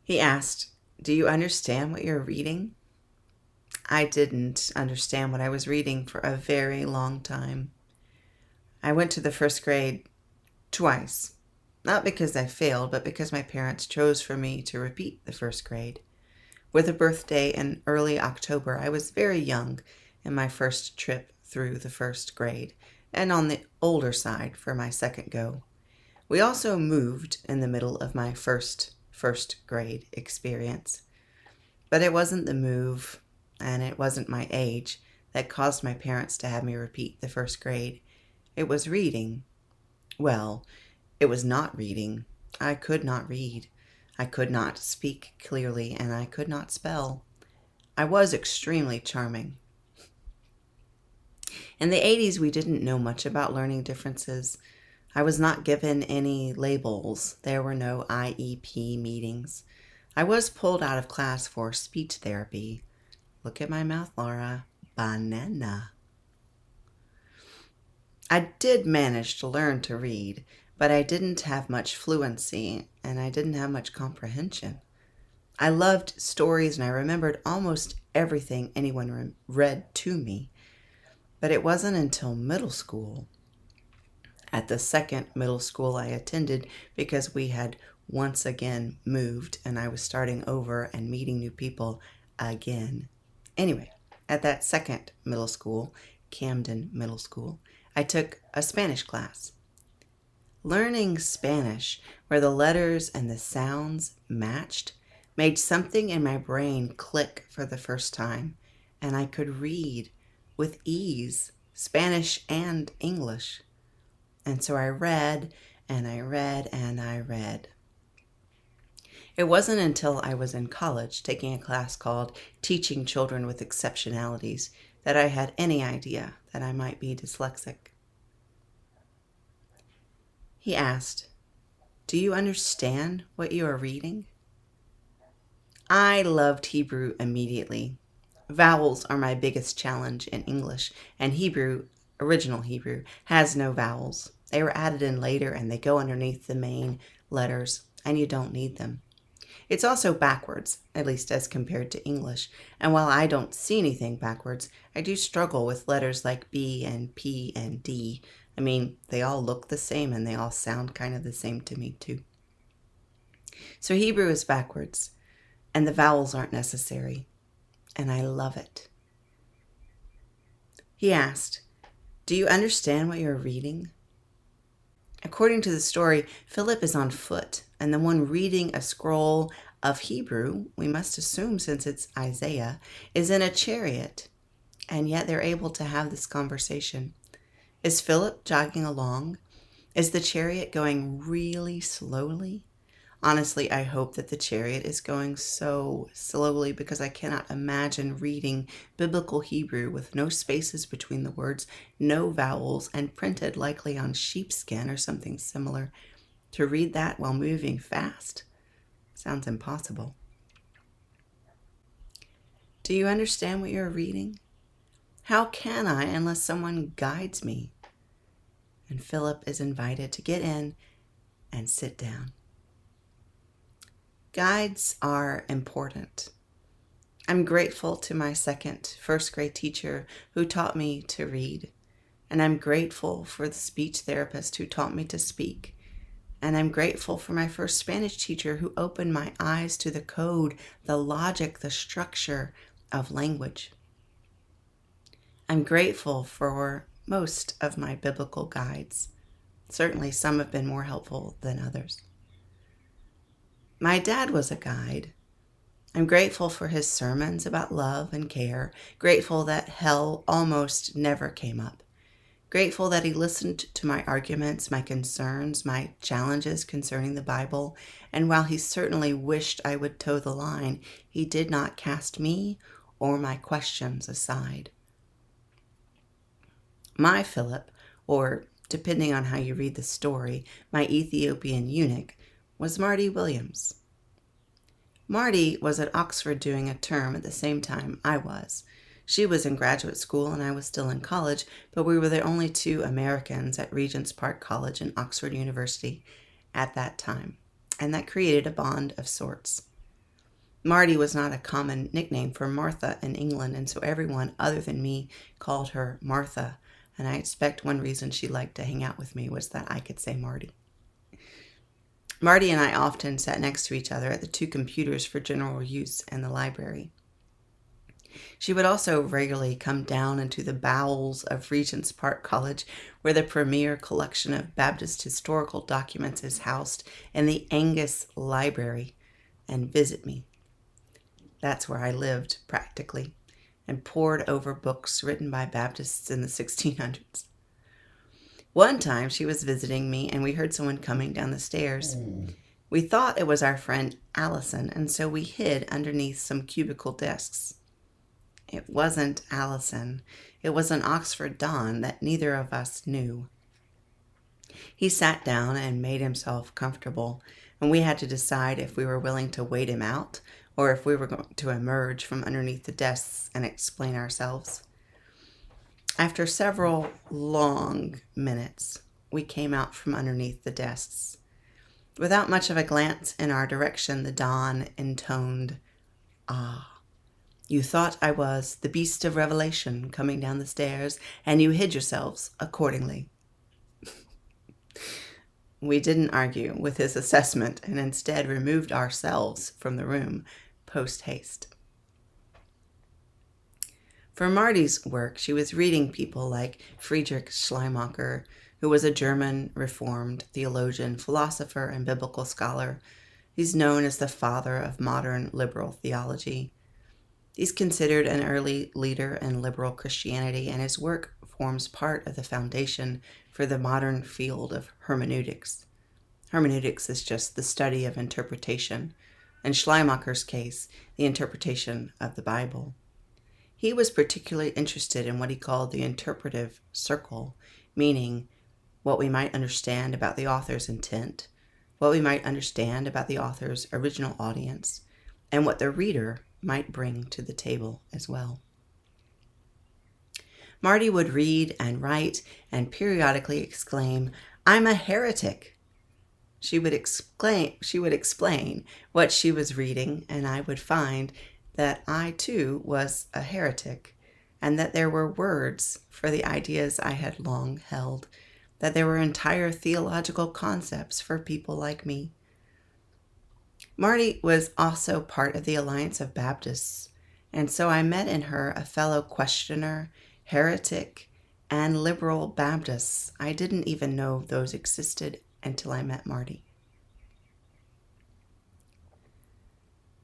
He asked, "Do you understand what you're reading?" I didn't understand what I was reading for a very long time. I went to the first grade twice, not because I failed, but because my parents chose for me to repeat the first grade. With a birthday in early October, I was very young in my first trip through the first grade, and on the older side for my second go. We also moved in the middle of my first grade experience. But it wasn't the move, and it wasn't my age that caused my parents to have me repeat the first grade. It was reading. Well, it was not reading. I could not read. I could not speak clearly, and I could not spell. I was extremely charming. In the 80s, we didn't know much about learning differences. I was not given any labels. There were no IEP meetings. I was pulled out of class for speech therapy. Look at my mouth, Laura. Banana. I did manage to learn to read, but I didn't have much fluency and I didn't have much comprehension. I loved stories and I remembered almost everything anyone read to me, but it wasn't until middle school, at the second middle school I attended, because we had once again moved and I was starting over and meeting new people again. Anyway, at that second middle school, Camden Middle School, I took a Spanish class. Learning Spanish, where the letters and the sounds matched, made something in my brain click for the first time, and I could read with ease Spanish and English. And so I read and I read and I read. It wasn't until I was in college taking a class called Teaching Children with Exceptionalities that I had any idea that I might be dyslexic. He asked, "Do you understand what you are reading?" I loved Hebrew immediately. Vowels are my biggest challenge in English, and Hebrew, original Hebrew, has no vowels. They were added in later and they go underneath the main letters, and you don't need them. It's also backwards, at least as compared to English, and while I don't see anything backwards, I do struggle with letters like B and P and D. I mean, they all look the same and they all sound kind of the same to me too. So Hebrew is backwards, and the vowels aren't necessary, and I love it. He asked, "Do you understand what you're reading?" According to the story, Philip is on foot, and the one reading a scroll of Hebrew, we must assume since it's Isaiah, is in a chariot, and yet they're able to have this conversation. Is Philip jogging along? Is the chariot going really slowly? Honestly, I hope that the chariot is going so slowly because I cannot imagine reading biblical Hebrew with no spaces between the words, no vowels, and printed likely on sheepskin or something similar. To read that while moving fast sounds impossible. Do you understand what you're reading? How can I unless someone guides me? And Philip is invited to get in and sit down. Guides are important. I'm grateful to my second first grade teacher who taught me to read, and I'm grateful for the speech therapist who taught me to speak, and I'm grateful for my first Spanish teacher who opened my eyes to the code, the logic, the structure of language. I'm grateful for most of my biblical guides. Certainly some have been more helpful than others. My dad was a guide. I'm grateful for his sermons about love and care, grateful that hell almost never came up, grateful that he listened to my arguments, my concerns, my challenges concerning the Bible, and while he certainly wished I would toe the line, he did not cast me or my questions aside. My Philip, or depending on how you read the story, my Ethiopian eunuch, was Marty Williams. Marty was at Oxford doing a term at the same time I was. She was in graduate school and I was still in college, but we were the only two Americans at Regent's Park College and Oxford University at that time, and that created a bond of sorts. Marty was not a common nickname for Martha in England, and so everyone other than me called her Martha. And I expect one reason she liked to hang out with me was that I could say Marty. Marty and I often sat next to each other at the two computers for general use in the library. She would also regularly come down into the bowels of Regent's Park College, where the premier collection of Baptist historical documents is housed in the Angus Library, and visit me. That's where I lived, practically, and pored over books written by Baptists in the 1600s. One time she was visiting me and we heard someone coming down the stairs. We thought it was our friend Allison, and so we hid underneath some cubicle desks. It wasn't Allison. It was an Oxford Don that neither of us knew. He sat down and made himself comfortable, and we had to decide if we were willing to wait him out or if we were going to emerge from underneath the desks and explain ourselves. After several long minutes, we came out from underneath the desks. Without much of a glance in our direction, the Don intoned, "Ah, you thought I was the beast of Revelation coming down the stairs, and you hid yourselves accordingly." We didn't argue with his assessment and instead removed ourselves from the room post-haste. For Marty's work, she was reading people like Friedrich Schleiermacher, who was a German Reformed theologian, philosopher, and biblical scholar. He's known as the father of modern liberal theology. He's considered an early leader in liberal Christianity, and his work forms part of the foundation for the modern field of hermeneutics. Hermeneutics is just the study of interpretation. In Schleiermacher's case, the interpretation of the Bible. He was particularly interested in what he called the interpretive circle, meaning what we might understand about the author's intent, what we might understand about the author's original audience, and what the reader might bring to the table as well. Marty would read and write and periodically exclaim, "I'm a heretic." She would explain what she was reading, and I would find that I too was a heretic, and that there were words for the ideas I had long held, that there were entire theological concepts for people like me. Marty was also part of the Alliance of Baptists, and so I met in her a fellow questioner, heretic, and liberal Baptists. I didn't even know those existed until I met Marty.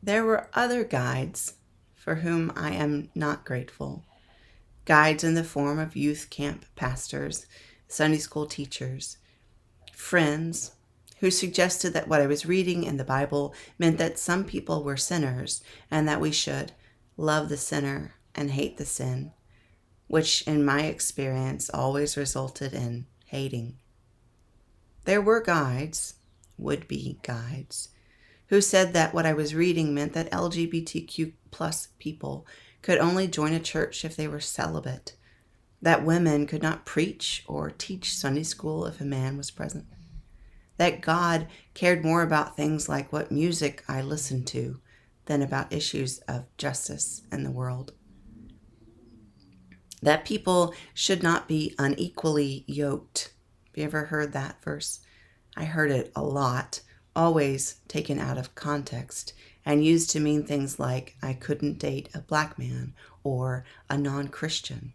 There were other guides for whom I am not grateful. Guides in the form of youth camp pastors, Sunday school teachers, friends who suggested that what I was reading in the Bible meant that some people were sinners and that we should love the sinner and hate the sin, which in my experience always resulted in hating. There were guides, would-be guides, who said that what I was reading meant that LGBTQ plus people could only join a church if they were celibate, that women could not preach or teach Sunday school if a man was present, that God cared more about things like what music I listened to than about issues of justice in the world, that people should not be unequally yoked. Have you ever heard that verse? I heard it a lot, always taken out of context and used to mean things like I couldn't date a black man or a non-Christian.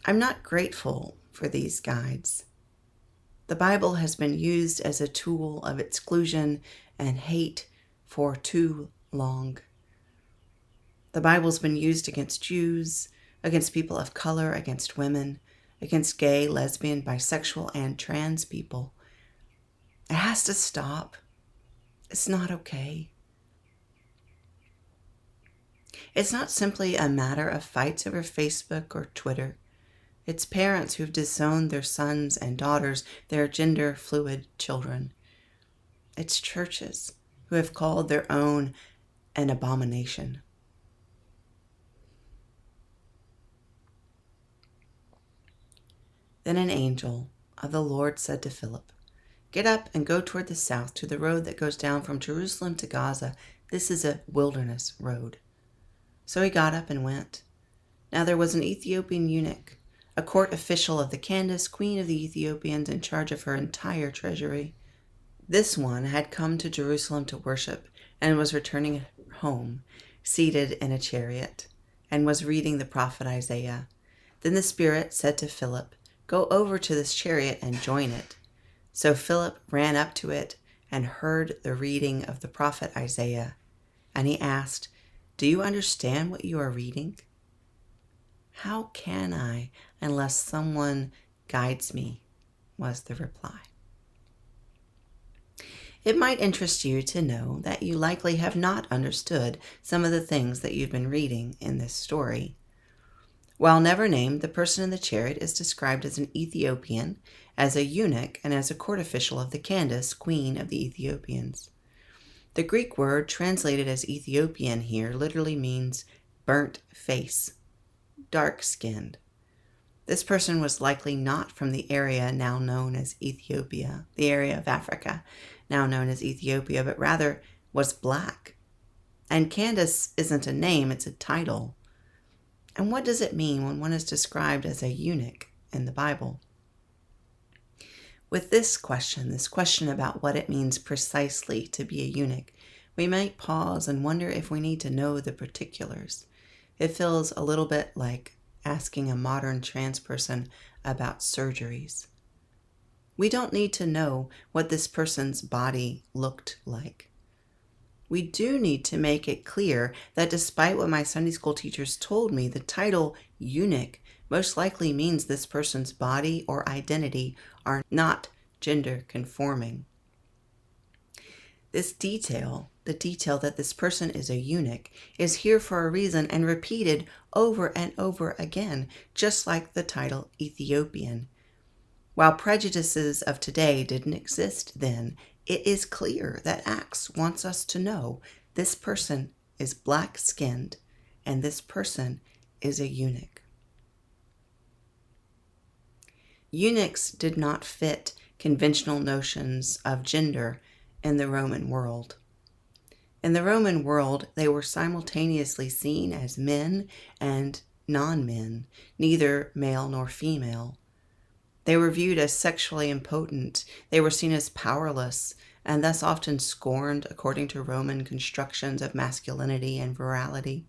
I'm not grateful for these guides. The Bible has been used as a tool of exclusion and hate for too long. The Bible's been used against Jews, against people of color, against women, against gay, lesbian, bisexual, and trans people. It has to stop. It's not okay. It's not simply a matter of fights over Facebook or Twitter. It's parents who've disowned their sons and daughters, their gender-fluid children. It's churches who have called their own an abomination. Then an angel of the Lord said to Philip, "Get up and go toward the south to the road that goes down from Jerusalem to Gaza. This is a wilderness road. So he got up and went. Now there was an Ethiopian eunuch, a court official of the Candace, queen of the Ethiopians, in charge of her entire treasury. This one had come to Jerusalem to worship and was returning home, seated in a chariot, and was reading the prophet Isaiah. Then the Spirit said to Philip, "Go over to this chariot and join it." So Philip ran up to it and heard the reading of the prophet Isaiah. And he asked, "Do you understand what you are reading?" "How can I unless someone guides me?" was the reply. It might interest you to know that you likely have not understood some of the things that you've been reading in this story. While never named, the person in the chariot is described as an Ethiopian, as a eunuch, and as a court official of the Candace, queen of the Ethiopians. The Greek word translated as Ethiopian here literally means burnt face, dark-skinned. This person was likely not from the area now known as Ethiopia, the area of Africa now known as Ethiopia, but rather was black. And Candace isn't a name, it's a title. And what does it mean when one is described as a eunuch in the Bible? With this question about what it means precisely to be a eunuch, we might pause and wonder if we need to know the particulars. It feels a little bit like asking a modern trans person about surgeries. We don't need to know what this person's body looked like. We do need to make it clear that despite what my Sunday school teachers told me, the title eunuch most likely means this person's body or identity are not gender conforming. This detail, the detail that this person is a eunuch, is here for a reason and repeated over and over again, just like the title Ethiopian. While prejudices of today didn't exist then, it is clear that Acts wants us to know this person is black-skinned and this person is a eunuch. Eunuchs did not fit conventional notions of gender in the Roman world. In the Roman world, they were simultaneously seen as men and non-men, neither male nor female. They were viewed as sexually impotent. They were seen as powerless and thus often scorned according to Roman constructions of masculinity and virility.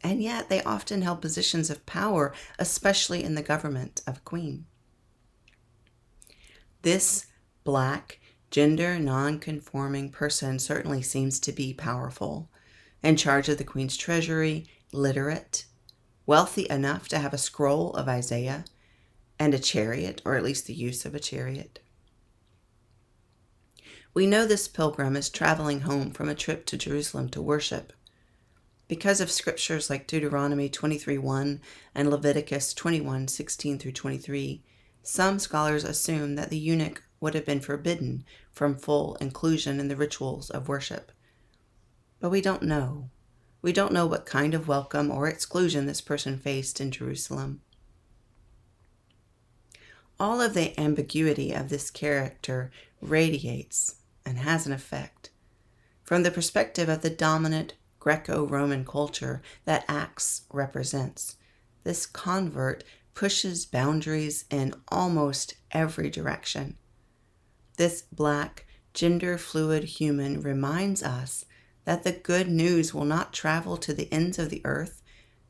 And yet they often held positions of power, especially in the government of a queen. This black, gender non-conforming person certainly seems to be powerful, in charge of the queen's treasury, literate, wealthy enough to have a scroll of Isaiah, and a chariot, or at least the use of a chariot. We know this pilgrim is traveling home from a trip to Jerusalem to worship. Because of scriptures like Deuteronomy 23:1 and Leviticus 21:16 through 23, some scholars assume that the eunuch would have been forbidden from full inclusion in the rituals of worship. But we don't know. We don't know what kind of welcome or exclusion this person faced in Jerusalem. All of the ambiguity of this character radiates and has an effect. From the perspective of the dominant Greco-Roman culture that Acts represents, this convert pushes boundaries in almost every direction. This black, gender-fluid human reminds us that the good news will not travel to the ends of the earth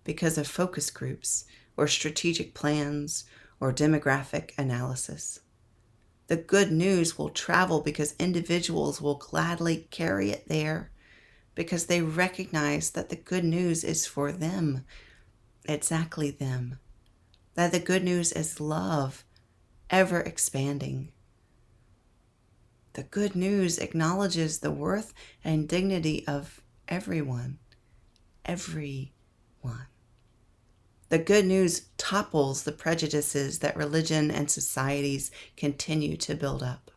because of focus groups or strategic plans or demographic analysis. The good news will travel because individuals will gladly carry it there because they recognize that the good news is for them, exactly them. That the good news is love, ever expanding. The good news acknowledges the worth and dignity of everyone. Everyone. The good news topples the prejudices that religion and societies continue to build up.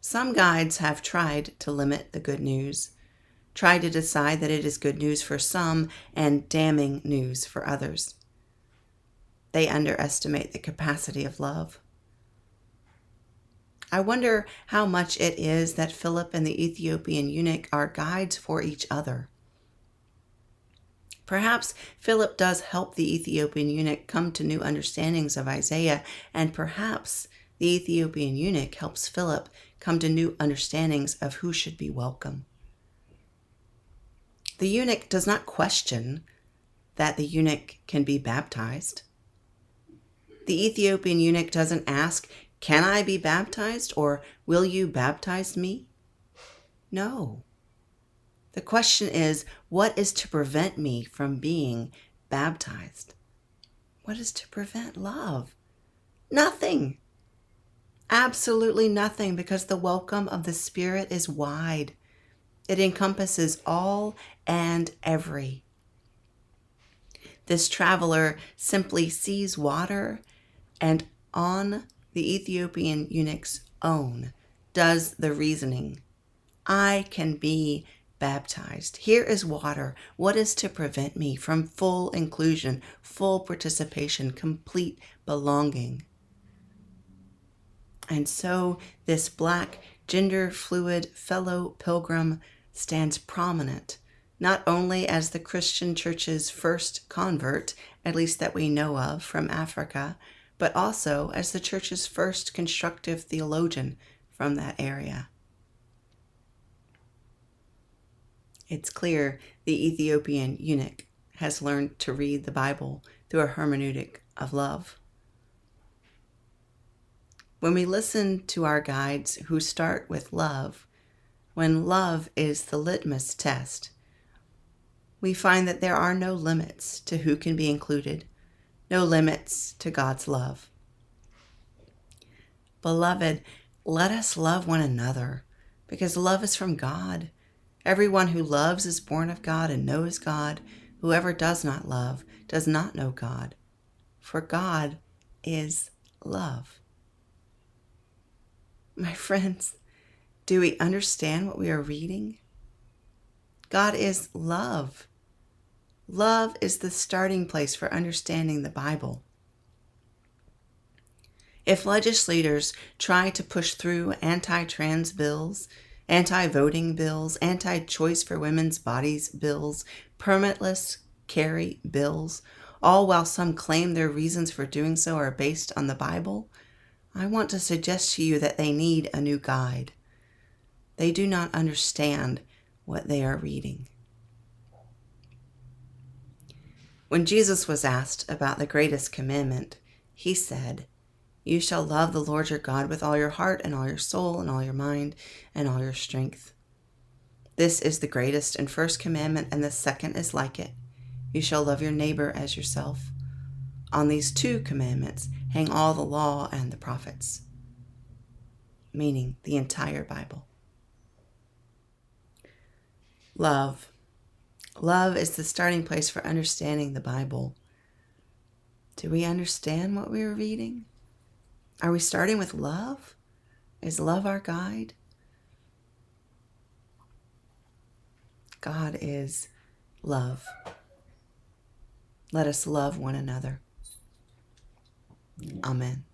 Some guides have tried to limit the good news, tried to decide that it is good news for some and damning news for others. They underestimate the capacity of love. I wonder how much it is that Philip and the Ethiopian eunuch are guides for each other. Perhaps Philip does help the Ethiopian eunuch come to new understandings of Isaiah, and perhaps the Ethiopian eunuch helps Philip come to new understandings of who should be welcome. The eunuch does not question that the eunuch can be baptized. The Ethiopian eunuch doesn't ask, "Can I be baptized?" or "Will you baptize me?" No. The question is, what is to prevent me from being baptized? What is to prevent love? Nothing. Absolutely nothing, because the welcome of the Spirit is wide. It encompasses all and every. This traveler simply sees water and on the Ethiopian eunuch's own does the reasoning. I can be baptized. Here is water. What is to prevent me from full inclusion, full participation, complete belonging? And so this Black, gender-fluid fellow pilgrim stands prominent, not only as the Christian church's first convert, at least that we know of from Africa, but also as the church's first constructive theologian from that area. It's clear the Ethiopian eunuch has learned to read the Bible through a hermeneutic of love. When we listen to our guides who start with love, when love is the litmus test, we find that there are no limits to who can be included, no limits to God's love. Beloved, let us love one another, because love is from God. Everyone who loves is born of God and knows God. Whoever does not love does not know God, for God is love. My friends, do we understand what we are reading? God is love. Love is the starting place for understanding the Bible. If legislators try to push through anti-trans bills, anti-voting bills, anti-choice for women's bodies bills, permitless carry bills, all while some claim their reasons for doing so are based on the Bible, I want to suggest to you that they need a new guide. They do not understand what they are reading. When Jesus was asked about the greatest commandment, he said, "You shall love the Lord your God with all your heart and all your soul and all your mind and all your strength." This is the greatest and first commandment, and the second is like it. You shall love your neighbor as yourself. On these two commandments hang all the law and the prophets, meaning the entire Bible. Love. Love is the starting place for understanding the Bible. Do we understand what we are reading? Are we starting with love? Is love our guide? God is love. Let us love one another. Amen.